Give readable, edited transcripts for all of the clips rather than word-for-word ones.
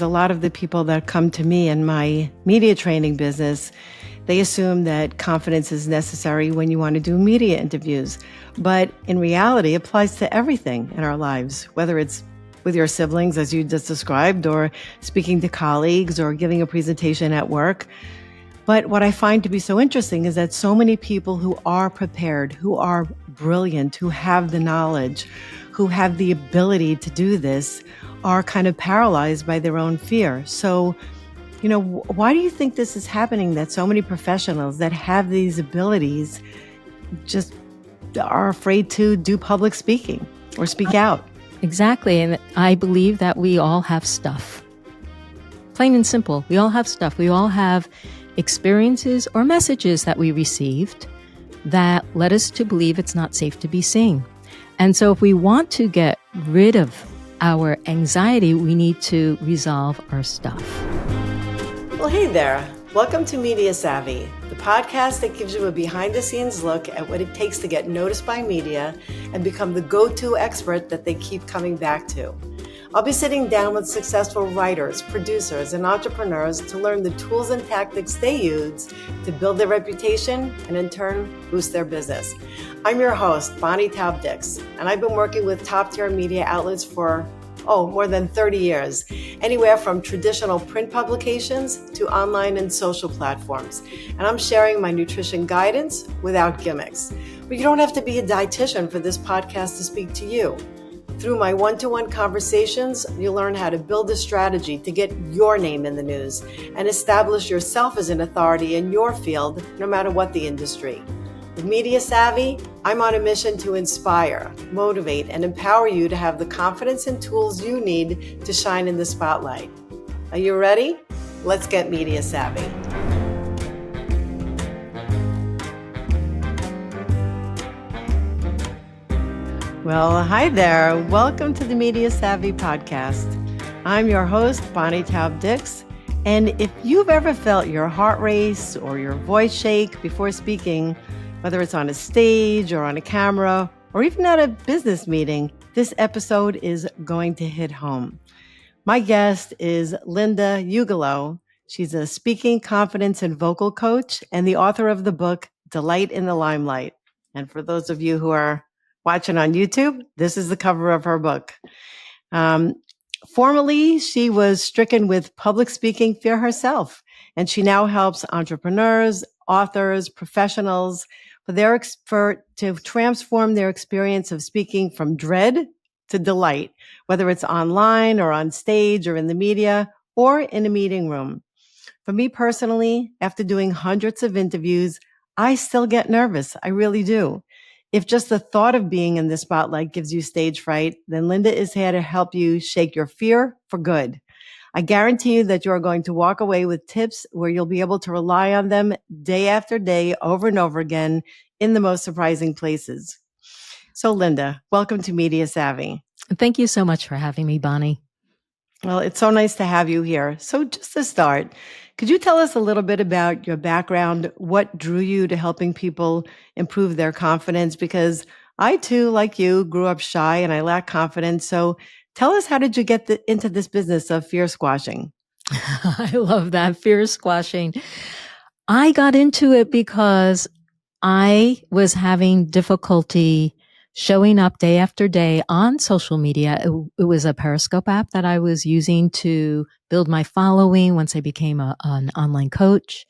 A lot of the people that come to me in my media training business, they assume that confidence is necessary when you want to do media interviews. But in reality, it applies to everything in our lives, whether it's with your siblings, as you just described, or speaking to colleagues or giving a presentation at work. But what I find to be so interesting is that so many people who are prepared, who are brilliant, who have the knowledge, who have the ability to do this, are kind of paralyzed by their own fear. So, why do you think this is happening, that so many professionals that have these abilities just are afraid to do public speaking or speak out? Exactly. And I believe that we all have stuff. Plain and simple. We all have stuff. We all have experiences or messages that we received that led us to believe it's not safe to be seen. And so if we want to get rid of our anxiety, we need to resolve our stuff. Well, hey there. Welcome to Media Savvy, the podcast that gives you a behind-the-scenes look at what it takes to get noticed by media and become the go-to expert that they keep coming back to. I'll be sitting down with successful writers, producers, and entrepreneurs to learn the tools and tactics they use to build their reputation and in turn boost their business. I'm your host, Taub-Dix, and I've been working with top-tier media outlets for more than 30 years, anywhere from traditional print publications to online and social platforms. And I'm sharing my nutrition guidance without gimmicks. But you don't have to be a dietitian for this podcast to speak to you. Through my one-to-one conversations, you'll learn how to build a strategy to get your name in the news and establish yourself as an authority in your field, no matter what the industry. With Media Savvy, I'm on a mission to inspire, motivate, and empower you to have the confidence and tools you need to shine in the spotlight. Are you ready? Let's get Media Savvy. Well, hi there. Welcome to the Media Savvy podcast. I'm your host, Taub-Dix. And if you've ever felt your heart race or your voice shake before speaking, whether it's on a stage or on a camera or even at a business meeting, this episode is going to hit home. My guest is YOU-guh-lo. She's a speaking, confidence, and vocal coach and the author of the book, Delight in the Limelight. And for those of you who are watching on YouTube, this is the cover of her book. Formerly, she was stricken with public speaking fear herself, and she now helps entrepreneurs, authors, professionals to transform their experience of speaking from dread to delight, whether it's online or on stage or in the media or in a meeting room. For me personally, after doing hundreds of interviews, I still get nervous. I really do. If just the thought of being in the spotlight gives you stage fright, then Linda is here to help you shake your fear for good. I guarantee you that you're going to walk away with tips where you'll be able to rely on them day after day, over and over again, in the most surprising places. So, Linda, welcome to Media Savvy. Thank you so much for having me, Bonnie. Well, it's so nice to have you here. So just to start, could you tell us a little bit about your background? What drew you to helping people improve their confidence? Because I too, like you, grew up shy and I lack confidence. So tell us, how did you get into this business of fear squashing? I love that, fear squashing. I got into it because I was having difficulty showing up day after day on social media. It was a Periscope app that I was using to build my following once I became an online coach.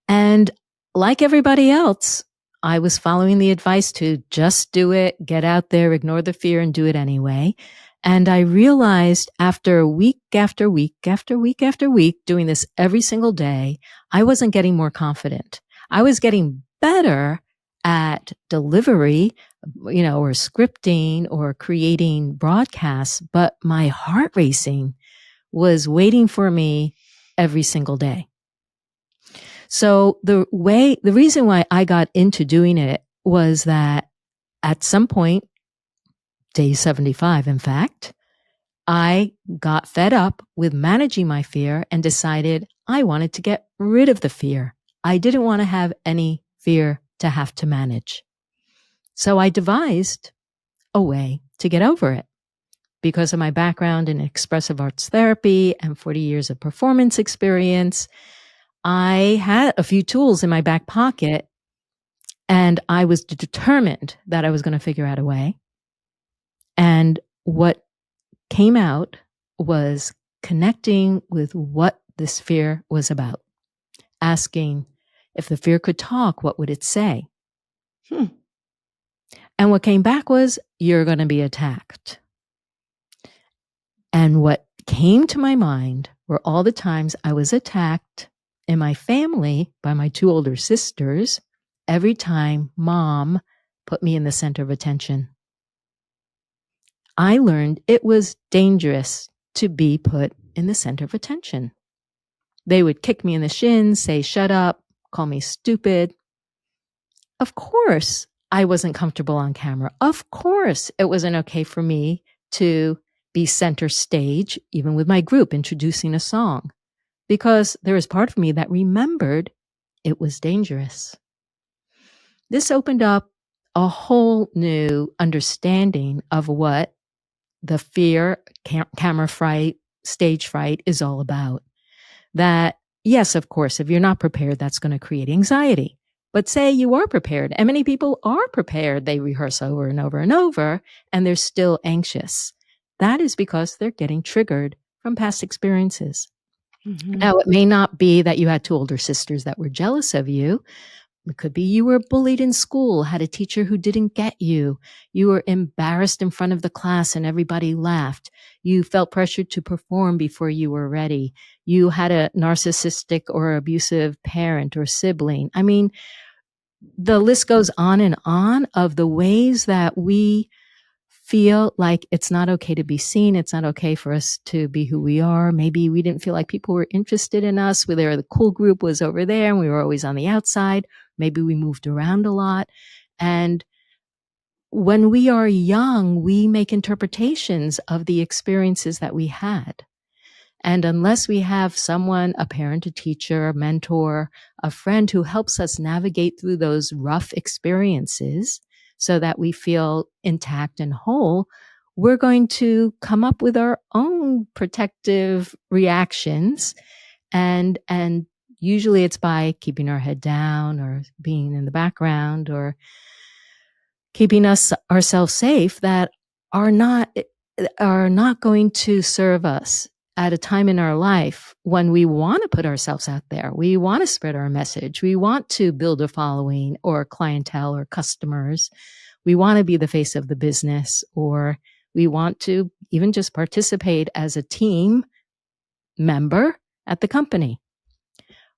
And like everybody else, I was following the advice to just do it, get out there, ignore the fear, and do it anyway. And I realized after week after week after week after week, doing this every single day, I wasn't getting more confident. I was getting better at delivery, or scripting or creating broadcasts, but my heart racing was waiting for me every single day. So the reason why I got into doing it was that at some point, day 75, in fact, I got fed up with managing my fear and decided I wanted to get rid of the fear. I didn't want to have any fear to have to manage. So I devised a way to get over it. because of my background in expressive arts therapy and 40 years of performance experience, I had a few tools in my back pocket, and I was determined that I was going to figure out a way. And what came out was connecting with what this fear was about, asking if the fear could talk, what would it say? And what came back was, you're going to be attacked. And what came to my mind were all the times I was attacked in my family by my two older sisters every time mom put me in the center of attention. I learned it was dangerous to be put in the center of attention. They would kick me in the shins, say, shut up, call me stupid. Of course, I wasn't comfortable on camera. Of course, it wasn't okay for me to be center stage, even with my group introducing a song, because there was part of me that remembered it was dangerous. This opened up a whole new understanding of what the fear, camera fright, stage fright is all about. That, yes, of course, if you're not prepared, that's going to create anxiety. But say you are prepared, and many people are prepared. They rehearse over and over and over, and they're still anxious. That is because they're getting triggered from past experiences. Mm-hmm. Now, it may not be that you had two older sisters that were jealous of you. It could be you were bullied in school, had a teacher who didn't get you. You were embarrassed in front of the class and everybody laughed. You felt pressured to perform before you were ready. You had a narcissistic or abusive parent or sibling. I mean, the list goes on and on of the ways that we feel like it's not okay to be seen. It's not okay for us to be who we are. Maybe we didn't feel like people were interested in us. Whether the cool group was over there and we were always on the outside. Maybe we moved around a lot. And when we are young, we make interpretations of the experiences that we had. And unless we have someone, a parent, a teacher, a mentor, a friend who helps us navigate through those rough experiences so that we feel intact and whole, we're going to come up with our own protective reactions. And usually it's by keeping our head down or being in the background or keeping ourselves safe that are not going to serve us at a time in our life when we want to put ourselves out there. We want to spread our message. We want to build a following or clientele or customers. We want to be the face of the business, or we want to even just participate as a team member at the company.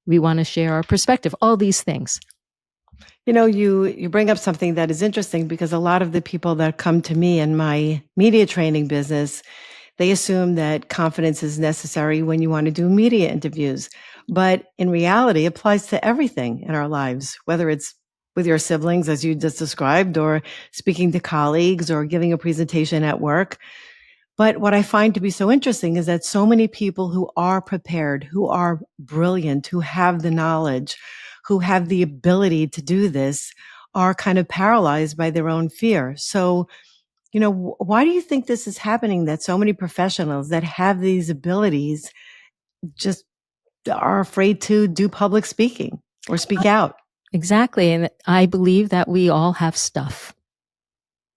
We want to share our perspective, all these things. You know, you bring up something that is interesting, because a lot of the people that come to me in my media training business, they assume that confidence is necessary when you want to do media interviews. But in reality, it applies to everything in our lives, whether it's with your siblings, as you just described, or speaking to colleagues or giving a presentation at work. But what I find to be so interesting is that so many people who are prepared, who are brilliant, who have the knowledge, who have the ability to do this, are kind of paralyzed by their own fear. So, you know, why do you think this is happening, that so many professionals that have these abilities just are afraid to do public speaking or speak out? Exactly. And I believe that we all have stuff.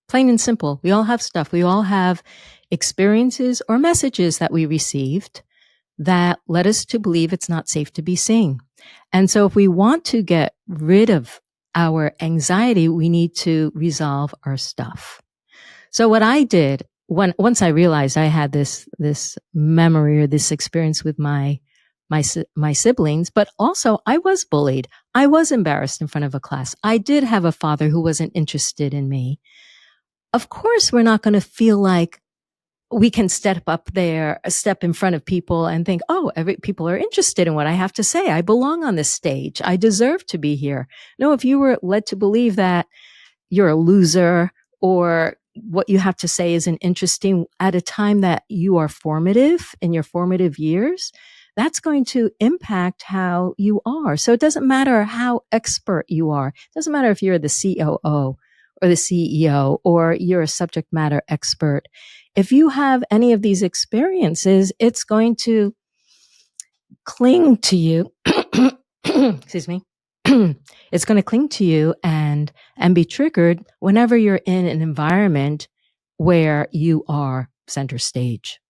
Plain and simple. We all have stuff. We all have experiences or messages that we received that led us to believe it's not safe to be seen. And so if we want to get rid of our anxiety, we need to resolve our stuff. So what I did once I realized I had this memory or this experience with my siblings, but also I was bullied. I was embarrassed in front of a class. I did have a father who wasn't interested in me. Of course, we're not going to feel like we can step in front of people and think, oh, people are interested in what I have to say. I belong on this stage. I deserve to be here. No, if you were led to believe that you're a loser or what you have to say isn't interesting at a time that you are formative in your formative years, that's going to impact how you are. So it doesn't matter how expert you are. It doesn't matter if you're the COO or the CEO, or you're a subject matter expert. If you have any of these experiences, it's going to cling to you. Excuse me. It's going to cling to you and be triggered whenever you're in an environment where you are center stage.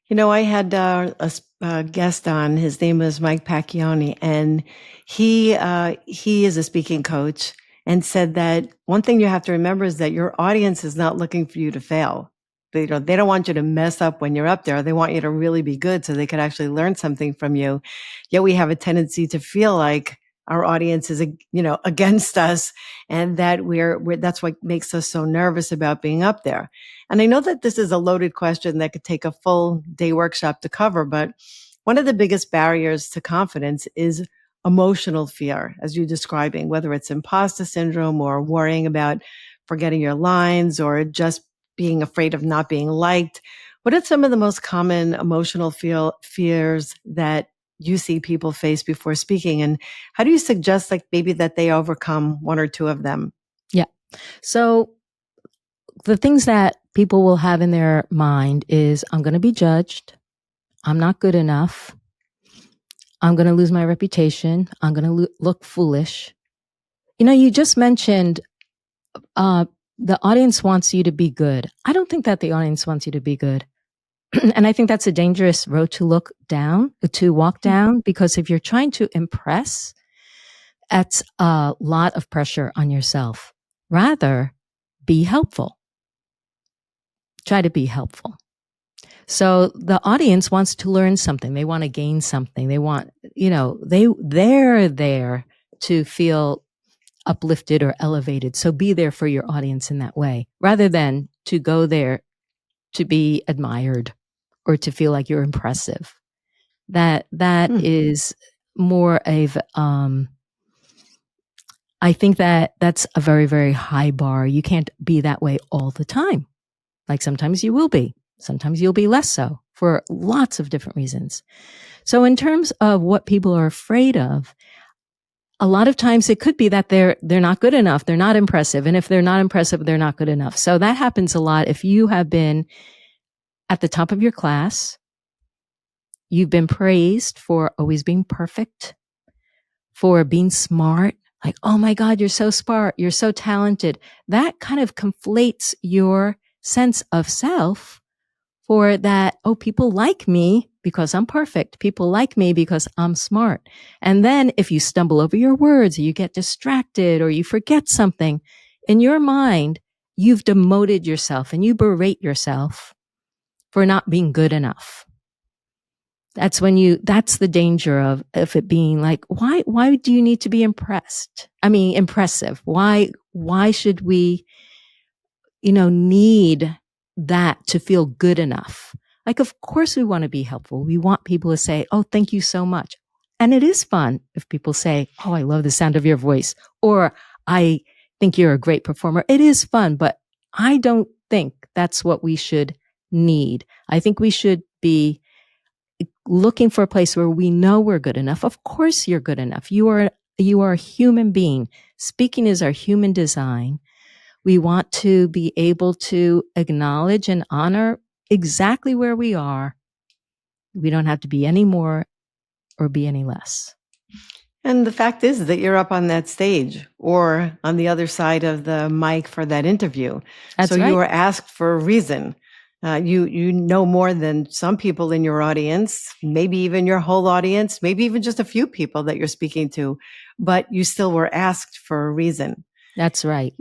You know, I had a guest on. His name is Mike Pacchioni, and he is a speaking coach, and said that one thing you have to remember is that your audience is not looking for you to fail. They don't want you to mess up when you're up there. They want you to really be good so they could actually learn something from you. Yet we have a tendency to feel like our audience is, against us, and that we're that's what makes us so nervous about being up there. And I know that this is a loaded question that could take a full day workshop to cover, but one of the biggest barriers to confidence is emotional fear, as you're describing, whether it's imposter syndrome or worrying about forgetting your lines or just being afraid of not being liked. What are some of the most common emotional fears that you see people face before speaking? And how do you suggest maybe that they overcome one or two of them? Yeah. So the things that people will have in their mind is, I'm going to be judged. I'm not good enough. I'm going to lose my reputation. I'm going to look foolish. You just mentioned the audience wants you to be good. I don't think that the audience wants you to be good. And I think that's a dangerous road to walk down, because if you're trying to impress, that's a lot of pressure on yourself. Rather, be helpful. Try to be helpful. So the audience wants to learn something. They want to gain something. They want, they're there to feel uplifted or elevated. So be there for your audience in that way, rather than to go there to be admired or to feel like you're impressive. That is more of, I think that's a very, very high bar. You can't be that way all the time. Like sometimes you will be, sometimes you'll be less so, for lots of different reasons. So in terms of what people are afraid of, a lot of times it could be that they're not good enough. They're not impressive. And if they're not impressive, they're not good enough. So that happens a lot. If you have been at the top of your class, you've been praised for always being perfect, for being smart. Like, oh my God, you're so smart. You're so talented. That kind of conflates your sense of self for that. Oh, people like me because I'm perfect. People like me because I'm smart. And then if you stumble over your words, or you get distracted, or you forget something, in your mind, you've demoted yourself and you berate yourself for not being good enough. That's the danger of it being like, why do you need to be impressive? Why should we, need that to feel good enough? Like, of course we want to be helpful. We want people to say, oh, thank you so much. And it is fun if people say, oh, I love the sound of your voice, or I think you're a great performer. It is fun, but I don't think that's what we should need. I think we should be looking for a place where we know we're good enough. Of course you're good enough. You are a human being. Speaking is our human design. We want to be able to acknowledge and honor exactly where we are. We don't have to be any more or be any less. And the fact is that you're up on that stage or on the other side of the mic for that interview. That's so right. You were asked for a reason. You know more than some people in your audience, maybe even your whole audience, maybe even just a few people that you're speaking to, but you still were asked for a reason. That's right.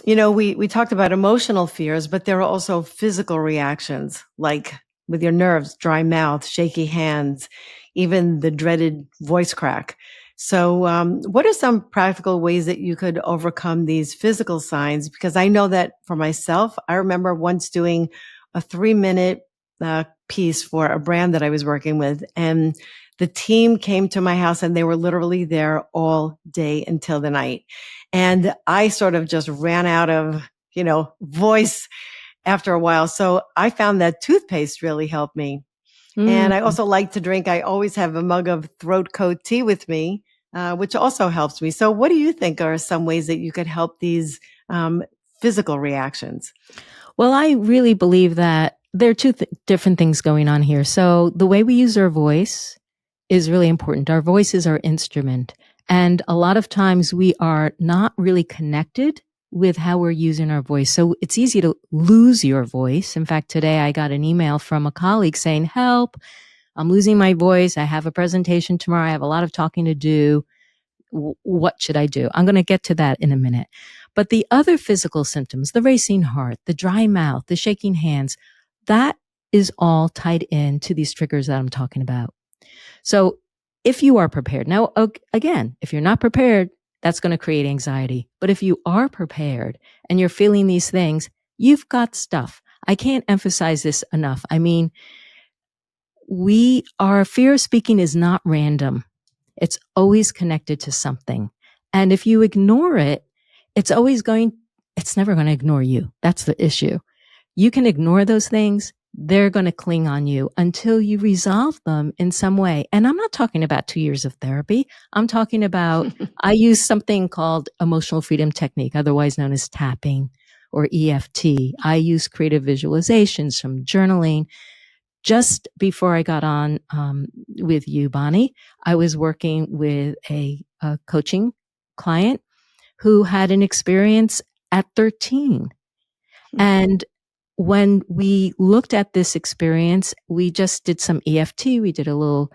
We talked about emotional fears, but there are also physical reactions, like with your nerves, dry mouth, shaky hands, even the dreaded voice crack. So what are some practical ways that you could overcome these physical signs? Because I know that for myself, I remember once doing a 3-minute piece for a brand that I was working with, and the team came to my house and they were literally there all day until the night. And I sort of just ran out of, voice after a while. So I found that toothpaste really helped me. And I also like to drink. I always have a mug of throat coat tea with me, which also helps me. So what do you think are some ways that you could help these physical reactions? Well, I really believe that there are two different things going on here. So the way we use our voice is really important. Our voice is our instrument. And a lot of times we are not really connected with how we're using our voice. So it's easy to lose your voice. In fact, today I got an email from a colleague saying, help, I'm losing my voice. I have a presentation tomorrow. I have a lot of talking to do. What should I do? I'm going to get to that in a minute. But the other physical symptoms, the racing heart, the dry mouth, the shaking hands, that is all tied into these triggers that I'm talking about. So if you are prepared, now, again, if you're not prepared, that's going to create anxiety. But if you are prepared and you're feeling these things, you've got stuff. I can't emphasize this enough. I mean, our fear of speaking is not random. It's always connected to something. And if you ignore it, it's never going to ignore you. That's the issue. You can ignore those things. They're going to cling on you until you resolve them in some way. And I'm not talking about 2 years of therapy. I'm talking about, I use something called emotional freedom technique, otherwise known as tapping or EFT. I use creative visualizations from journaling. Just before I got on with you, Bonnie, I was working with a coaching client who had an experience at 13. And when we looked at this experience, we just did some EFT. We did a little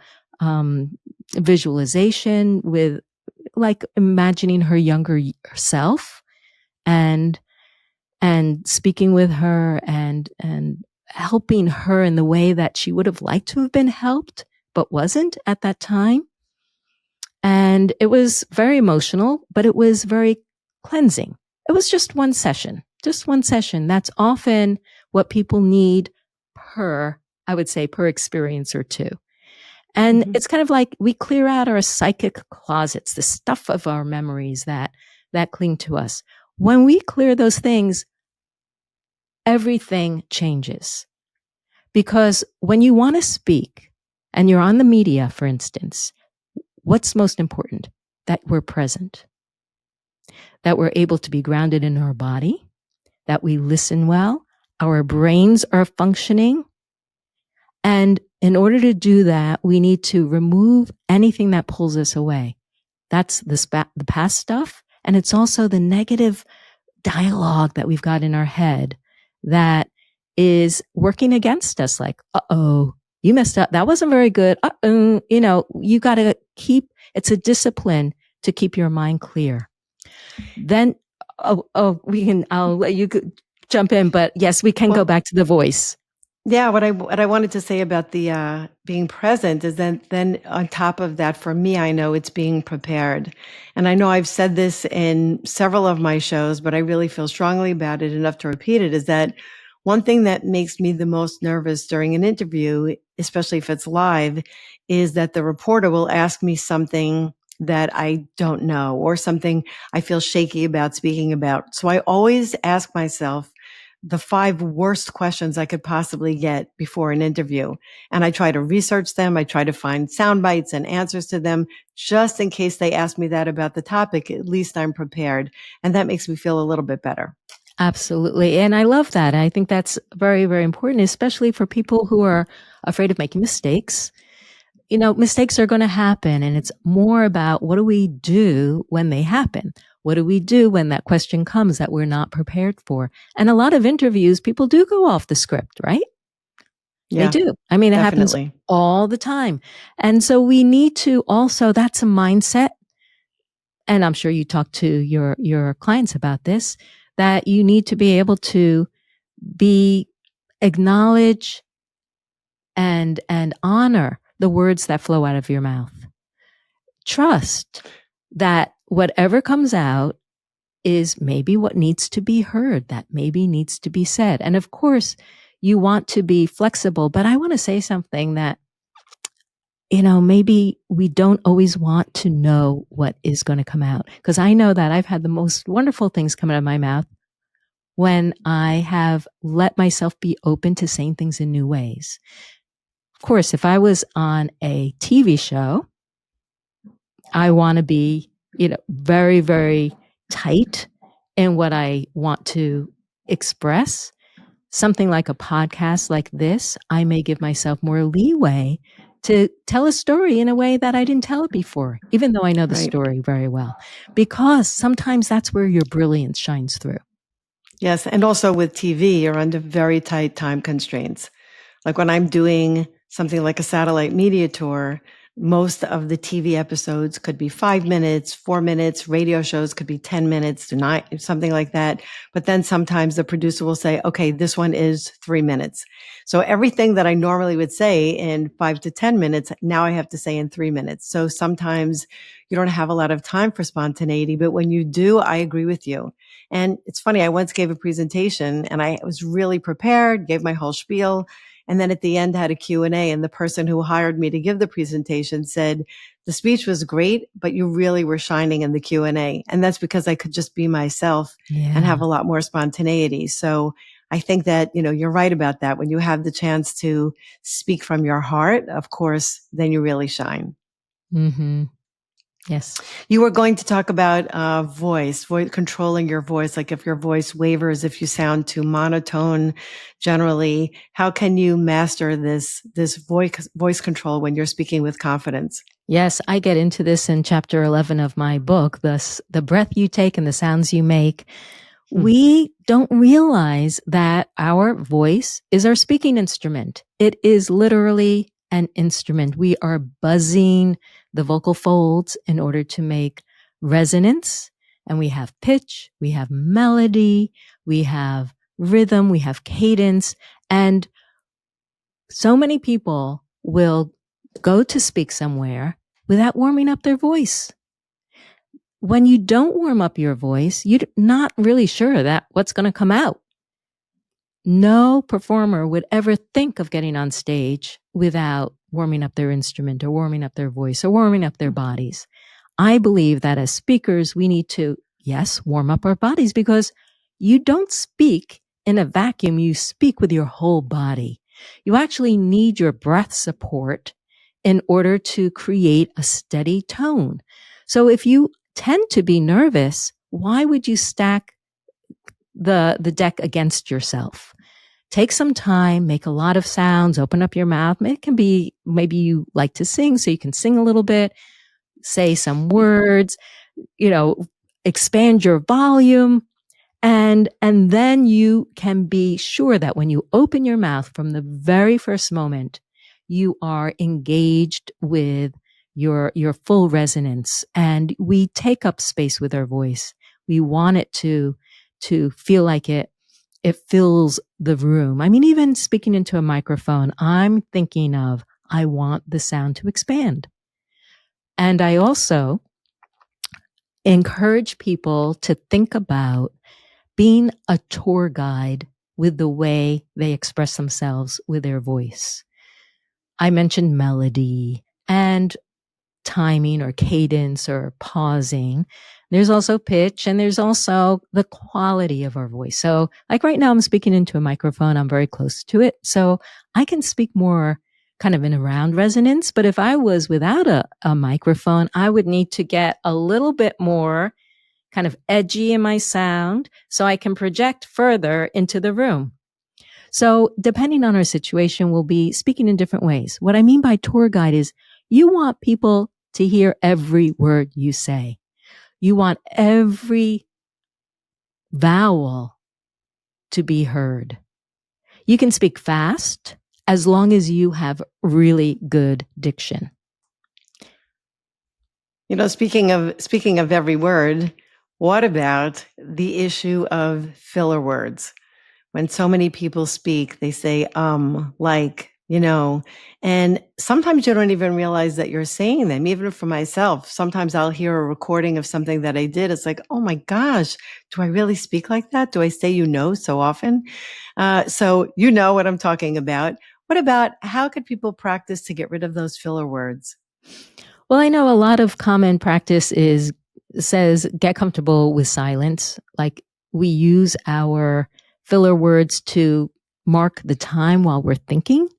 visualization with like imagining her younger self and speaking with her and helping her in the way that she would have liked to have been helped, but wasn't at that time. And it was very emotional, but it was very cleansing. It was just one session. That's often what people need per experience or two. And it's kind of like we clear out our psychic closets, the stuff of our memories that cling to us. When we clear those things, everything changes. Because when you want to speak and you're on the media, for instance, what's most important? That we're present, that we're able to be grounded in our body, that we listen well, our brains are functioning. And in order to do that, we need to remove anything that pulls us away. That's the past stuff. And it's also the negative dialogue that we've got in our head that is working against us. Like, you messed up. That wasn't very good. You got to it's a discipline to keep your mind clear. Then, I'll let you jump in, but yes, we can go back to the voice. Yeah, what I wanted to say about the being present is that then on top of that, for me, I know it's being prepared. And I know I've said this in several of my shows, but I really feel strongly about it enough to repeat it, is that one thing that makes me the most nervous during an interview, especially if it's live, is that the reporter will ask me something that I don't know or something I feel shaky about speaking about. So I always ask myself the 5 worst questions I could possibly get before an interview. And I try to research them. I try to find sound bites and answers to them just in case they ask me that about the topic. At least I'm prepared. And that makes me feel a little bit better. Absolutely. And I love that. I think that's very, very important, especially for people who are afraid of making mistakes. Mistakes are going to happen, and it's more about what do we do when they happen? What do we do when that question comes that we're not prepared for? And a lot of interviews, people do go off the script, right? Yeah, they do. I mean, it happens all the time. And so we need to also, that's a mindset. And I'm sure you talk to your clients about this, that you need to be able to acknowledge and honor the words that flow out of your mouth. Trust that whatever comes out is maybe what needs to be heard, that maybe needs to be said. And of course, you want to be flexible, but I want to say something that, maybe we don't always want to know what is going to come out. Because I know that I've had the most wonderful things come out of my mouth when I have let myself be open to saying things in new ways. Of course, if I was on a TV show, I want to be, very, very tight in what I want to express. Something like a podcast like this, I may give myself more leeway to tell a story in a way that I didn't tell it before, even though I know the Right. story very well, because sometimes that's where your brilliance shines through. Yes. And also with TV, you're under very tight time constraints. Like when I'm doing something like a satellite media tour, most of the TV episodes could be 5 minutes, 4 minutes. Radio shows could be 10 minutes to 9, something like that. But then sometimes the producer will say, okay, this one is 3 minutes. So everything that I normally would say in 5 to 10 minutes, now I have to say in 3 minutes. So sometimes you don't have a lot of time for spontaneity, but when you do, I agree with you. And it's funny, I once gave a presentation and I was really prepared, gave my whole spiel. And then at the end had a Q&A, and the person who hired me to give the presentation said, the speech was great, but you really were shining in the Q&A. And that's because I could just be myself and have a lot more spontaneity. So I think that, you're right about that. When you have the chance to speak from your heart, of course, then you really shine. Mm-hmm. Yes. You were going to talk about voice controlling your voice, like if your voice wavers, if you sound too monotone generally. How can you master this voice control when you're speaking with confidence? Yes, I get into this in chapter 11 of my book, the breath you take and the sounds you make. We don't realize that our voice is our speaking instrument. It is literally an instrument. We are buzzing the vocal folds in order to make resonance. And we have pitch, we have melody, we have rhythm, we have cadence. And so many people will go to speak somewhere without warming up their voice. When you don't warm up your voice, you're not really sure that what's going to come out. No performer would ever think of getting on stage without warming up their instrument or warming up their voice or warming up their bodies. I believe that as speakers, we need to, yes, warm up our bodies, because you don't speak in a vacuum. You speak with your whole body. You actually need your breath support in order to create a steady tone. So if you tend to be nervous, why would you stack the deck against yourself? Take some time, make a lot of sounds, open up your mouth. It can be, maybe you like to sing, so you can sing a little bit, say some words, expand your volume. And then you can be sure that when you open your mouth from the very first moment, you are engaged with your full resonance. And we take up space with our voice. We want it to feel like it fills the room. I mean, even speaking into a microphone, I'm thinking of, I want the sound to expand. And I also encourage people to think about being a tour guide with the way they express themselves with their voice. I mentioned melody and timing or cadence or pausing. There's also pitch, and there's also the quality of our voice. So like right now I'm speaking into a microphone. I'm very close to it. So I can speak more kind of in a round resonance. But if I was without a microphone, I would need to get a little bit more kind of edgy in my sound so I can project further into the room. So depending on our situation, we'll be speaking in different ways. What I mean by tour guide is you want people to hear every word you say. You want every vowel to be heard. You can speak fast as long as you have really good diction. Speaking of every word, what about the issue of filler words? When so many people speak, they say, like, and sometimes you don't even realize that you're saying them. Even for myself, sometimes I'll hear a recording of something that I did. It's like, oh my gosh, do I really speak like that? Do I say, so often? So you know what I'm talking about. What about, how could people practice to get rid of those filler words? Well, I know a lot of common practice says get comfortable with silence. Like we use our filler words to mark the time while we're thinking,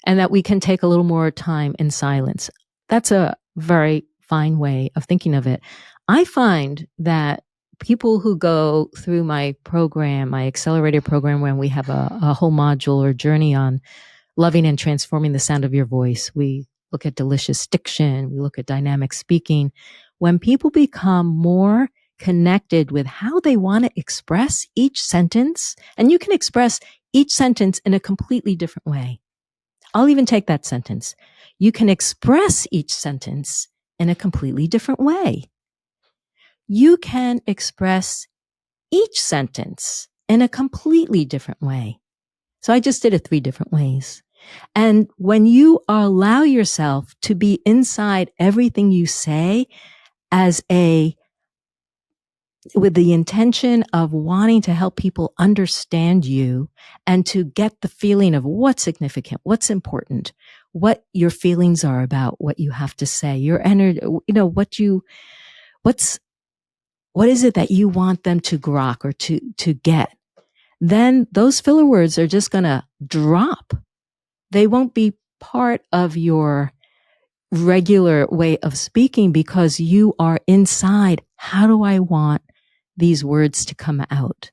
and that we can take a little more time in silence. That's a very fine way of thinking of it. I find that people who go through my program, my accelerator program, when we have a whole module or journey on loving and transforming the sound of your voice. We look at delicious diction. We look at dynamic speaking. When people become more connected with how they want to express each sentence, and you can express each sentence in a completely different way. I'll even take that sentence. You can express each sentence in a completely different way. You can express each sentence in a completely different way. So I just did it 3 different ways. And when you allow yourself to be inside everything you say with the intention of wanting to help people understand you and to get the feeling of what's significant, what's important, what your feelings are about what you have to say, your energy, what is it that you want them to grok or to get? Then those filler words are just going to drop. They won't be part of your regular way of speaking because you are inside. How do I want these words to come out?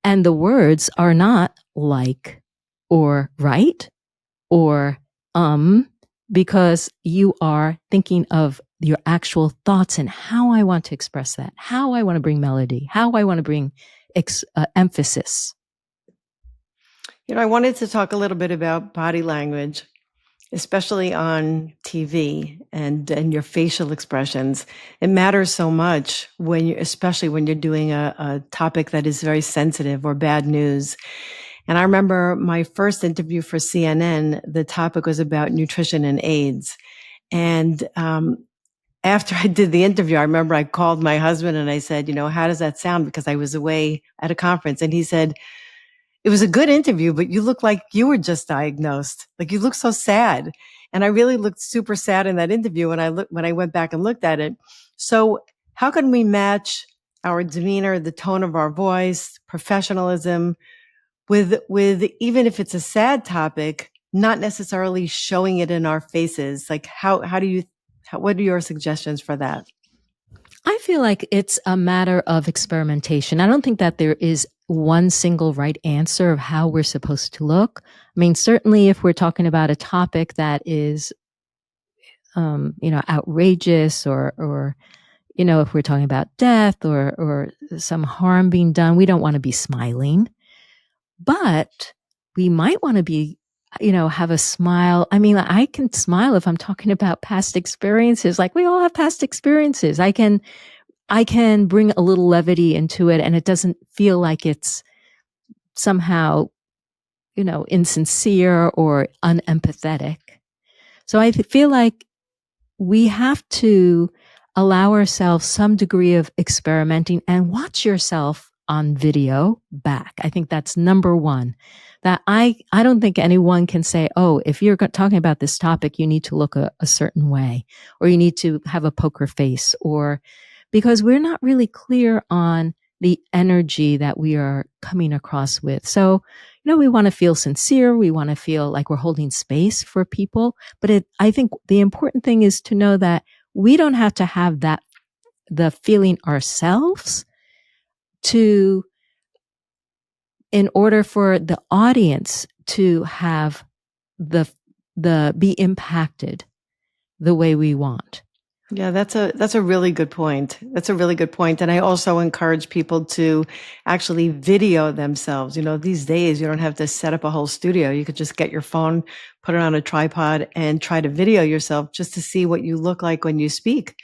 And the words are not like or right or because you are thinking of your actual thoughts and how I want to express that, how I want to bring melody, how I want to bring emphasis. I wanted to talk a little bit about body language, especially on TV and your facial expressions. It matters so much especially when you're doing a topic that is very sensitive or bad news. And I remember my first interview for CNN, the topic was about nutrition and AIDS. And after I did the interview, I remember I called my husband and I said, how does that sound? Because I was away at a conference. And he said, it was a good interview, but you look like you were just diagnosed. Like you look so sad. And I really looked super sad in that interview when I went back and looked at it. So how can we match our demeanor, the tone of our voice, professionalism with even if it's a sad topic, not necessarily showing it in our faces? Like what are your suggestions for that? I feel like it's a matter of experimentation. I don't think that there is one single right answer of how we're supposed to look. I mean, certainly if we're talking about a topic that is, outrageous or, if we're talking about death or some harm being done, we don't want to be smiling, but we might want to be, have a smile. I mean, I can smile if I'm talking about past experiences. Like we all have past experiences. I can bring a little levity into it and it doesn't feel like it's somehow, insincere or unempathetic. So I feel like we have to allow ourselves some degree of experimenting and watch yourself on video back. I think that's number one. That I don't think anyone can say, oh, if you're talking about this topic, you need to look a certain way, or you need to have a poker face, or because we're not really clear on the energy that we are coming across with. So, we want to feel sincere. We want to feel like we're holding space for people. But I think the important thing is to know that we don't have to have the feeling ourselves in order for the audience to have be impacted the way we want. Yeah, that's a really good point. That's a really good point. And I also encourage people to actually video themselves. These days you don't have to set up a whole studio. You could just get your phone, put it on a tripod and try to video yourself just to see what you look like when you speak.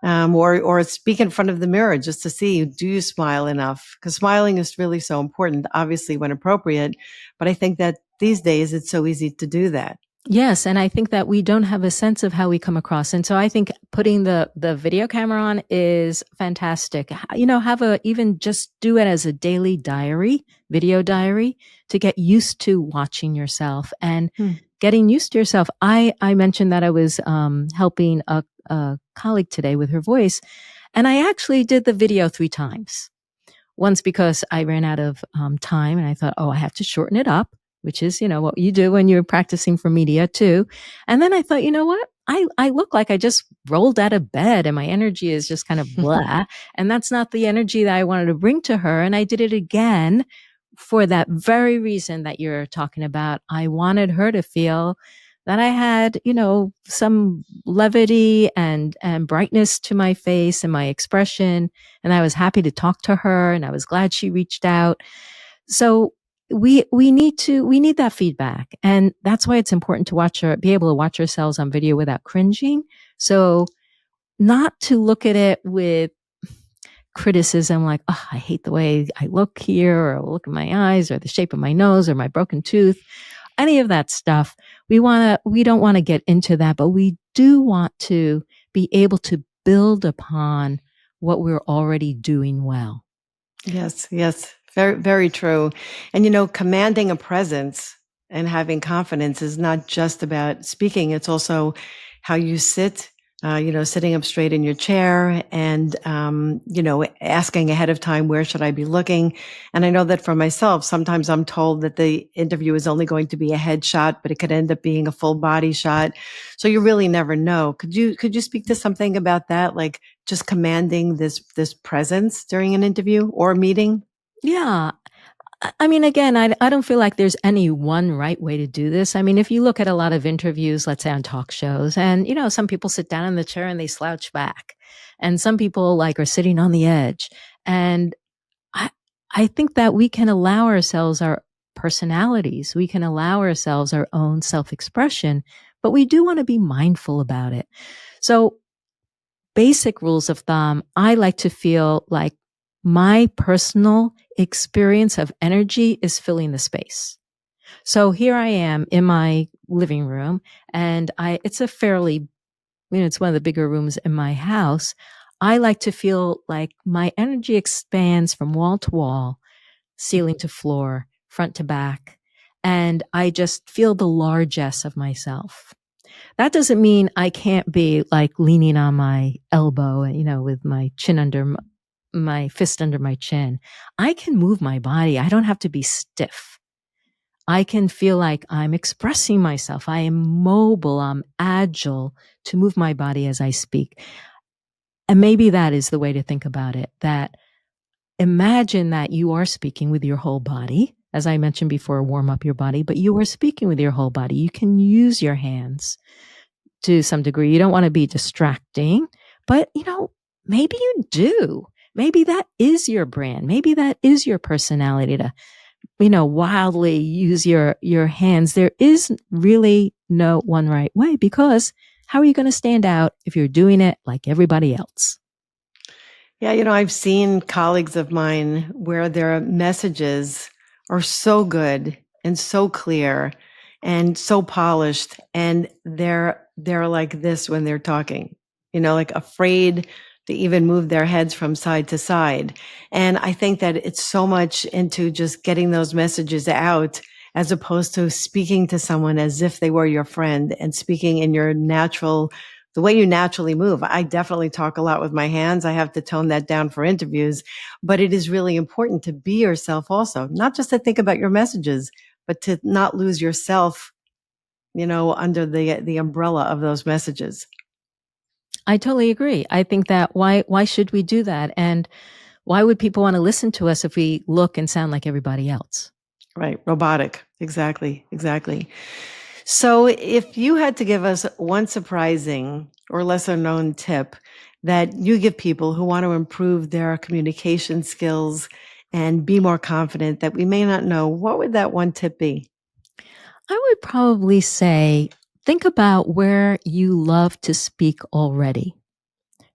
Or speak in front of the mirror just to see, do you smile enough? Because smiling is really so important, obviously when appropriate. But I think that these days it's so easy to do that. Yes. And I think that we don't have a sense of how we come across. And so I think putting the video camera on is fantastic. Even just do it as a daily diary, video diary, to get used to watching yourself and getting used to yourself. I mentioned that I was helping a colleague today with her voice, and I actually did the video 3 times. Once because I ran out of time and I thought, I have to shorten it up, which is, what you do when you're practicing for media too. And then I thought, you know what? I look like I just rolled out of bed and my energy is just kind of blah. And that's not the energy that I wanted to bring to her. And I did it again for that very reason that you're talking about. I wanted her to feel that I had, some levity and brightness to my face and my expression. And I was happy to talk to her and I was glad she reached out. So we need that feedback. And that's why it's important to be able to watch ourselves on video without cringing. So not to look at it with criticism like, oh, I hate the way I look here, or look at my eyes, or the shape of my nose, or my broken tooth, any of that stuff. We don't want to get into that, but we do want to be able to build upon what we're already doing well. Yes. Very, very true. And, commanding a presence and having confidence is not just about speaking. It's also how you sit, sitting up straight in your chair and, asking ahead of time, where should I be looking? And I know that for myself, sometimes I'm told that the interview is only going to be a headshot, but it could end up being a full body shot. So you really never know. Could you speak to something about that? Like just commanding this presence during an interview or a meeting? Yeah. I mean, again, I don't feel like there's any one right way to do this. I mean, if you look at a lot of interviews, let's say on talk shows, and, some people sit down in the chair and they slouch back. And some people are sitting on the edge. And I think that we can allow ourselves our personalities. We can allow ourselves our own self-expression, but we do want to be mindful about it. So basic rules of thumb, I like to feel like my personal experience of energy is filling the space. So here I am in my living room, and it's a fairly, it's one of the bigger rooms in my house. I like to feel like my energy expands from wall to wall, ceiling to floor, front to back, and I just feel the largesse of myself. That doesn't mean I can't be leaning on my elbow, with my chin under my fist under my chin. I can move my body. I don't have to be stiff. I can feel like I'm expressing myself. I am mobile. I'm agile to move my body as I speak. And maybe that is the way to think about it, that imagine that you are speaking with your whole body. As I mentioned before, warm up your body, but you are speaking with your whole body. You can use your hands to some degree. You don't want to be distracting, but maybe you do. Maybe that is your brand. Maybe that is your personality to, wildly use your hands. There is really no one right way, because how are you going to stand out if you're doing it like everybody else? Yeah, I've seen colleagues of mine where their messages are so good and so clear and so polished, and they're like this when they're talking, like afraid to even move their heads from side to side. And I think that it's so much into just getting those messages out, as opposed to speaking to someone as if they were your friend and speaking in your the way you naturally move. I definitely talk a lot with my hands. I have to tone that down for interviews, but it is really important to be yourself also, not just to think about your messages, but to not lose yourself, under the umbrella of those messages. I totally agree. I think that why should we do that? And why would people want to listen to us if we look and sound like everybody else? Right. Robotic. Exactly. So if you had to give us one surprising or lesser known tip that you give people who want to improve their communication skills and be more confident that we may not know, what would that one tip be? I would probably say, think about where you love to speak already.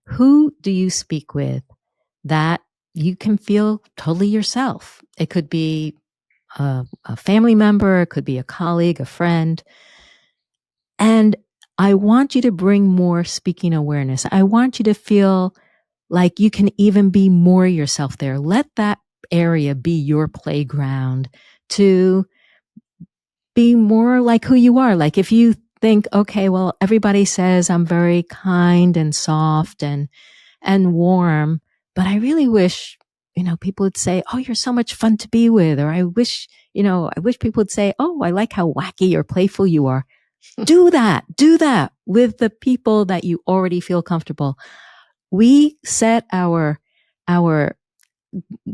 Who do you speak with that you can feel totally yourself? It could be a family member, it could be a colleague, a friend. And I want you to bring more speaking awareness. I want you to feel like you can even be more yourself there. Let that area be your playground to be more like who you are. Like if you think, okay, well, everybody says I'm very kind and soft and warm, but I really wish people would say, "Oh, you're so much fun to be with," or I wish people would say, "Oh, I like how wacky or playful you are." Do that with the people that you already feel comfortable. We set our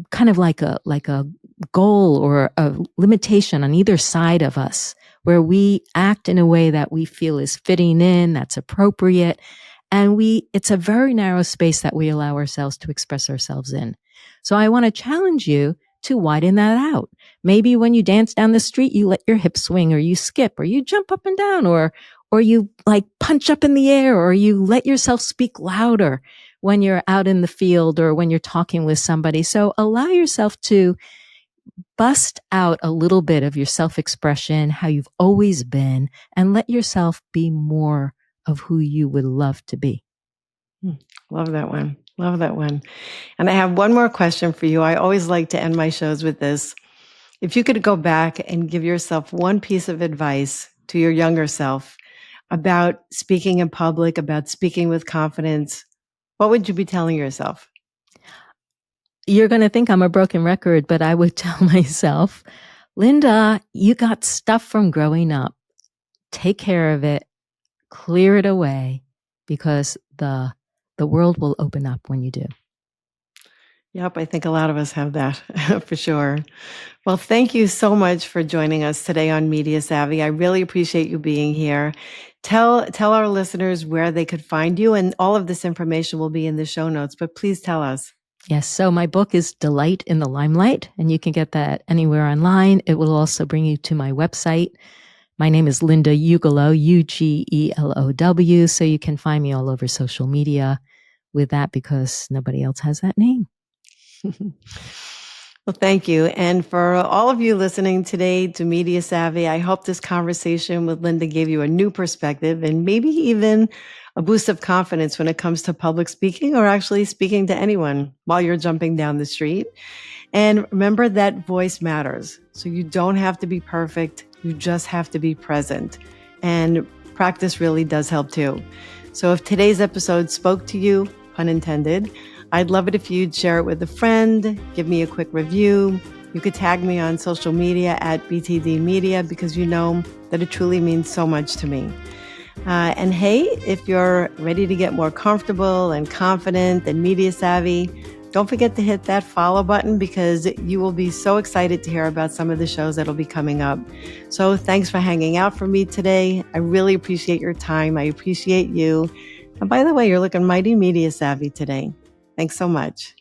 kind of like a goal or a limitation on either side of us, where we act in a way that we feel is fitting in, that's appropriate. And it's a very narrow space that we allow ourselves to express ourselves in. So I want to challenge you to widen that out. Maybe when you dance down the street, you let your hips swing, or you skip, or you jump up and down, or you like punch up in the air, or you let yourself speak louder when you're out in the field or when you're talking with somebody. So allow yourself to bust out a little bit of your self-expression, how you've always been, and let yourself be more of who you would love to be. Love that one. Love that one. And I have one more question for you. I always like to end my shows with this. If you could go back and give yourself one piece of advice to your younger self about speaking in public, about speaking with confidence, what would you be telling yourself? You're going to think I'm a broken record, but I would tell myself, Linda, you got stuff from growing up. Take care of it, clear it away, because the world will open up when you do. Yep, I think a lot of us have that for sure. Well, thank you so much for joining us today on Media Savvy. I really appreciate you being here. Tell our listeners where they could find you, and all of this information will be in the show notes, but please tell us. Yes, so my book is Delight in the Limelight, and you can get that anywhere online. It will also bring you to my website. My name is Linda Ugelow, Ugelow, so you can find me all over social media with that because nobody else has that name. Well, thank you. And for all of you listening today to Media Savvy, I hope this conversation with Linda gave you a new perspective and maybe even a boost of confidence when it comes to public speaking or actually speaking to anyone while you're jumping down the street. And remember that voice matters. So you don't have to be perfect. You just have to be present. And practice really does help too. So if today's episode spoke to you, pun intended, I'd love it if you'd share it with a friend, give me a quick review. You could tag me on social media at BTD Media because you know that it truly means so much to me. And hey, if you're ready to get more comfortable and confident and media savvy, don't forget to hit that follow button because you will be so excited to hear about some of the shows that'll be coming up. So thanks for hanging out for me today. I really appreciate your time. I appreciate you. And by the way, you're looking mighty media savvy today. Thanks so much.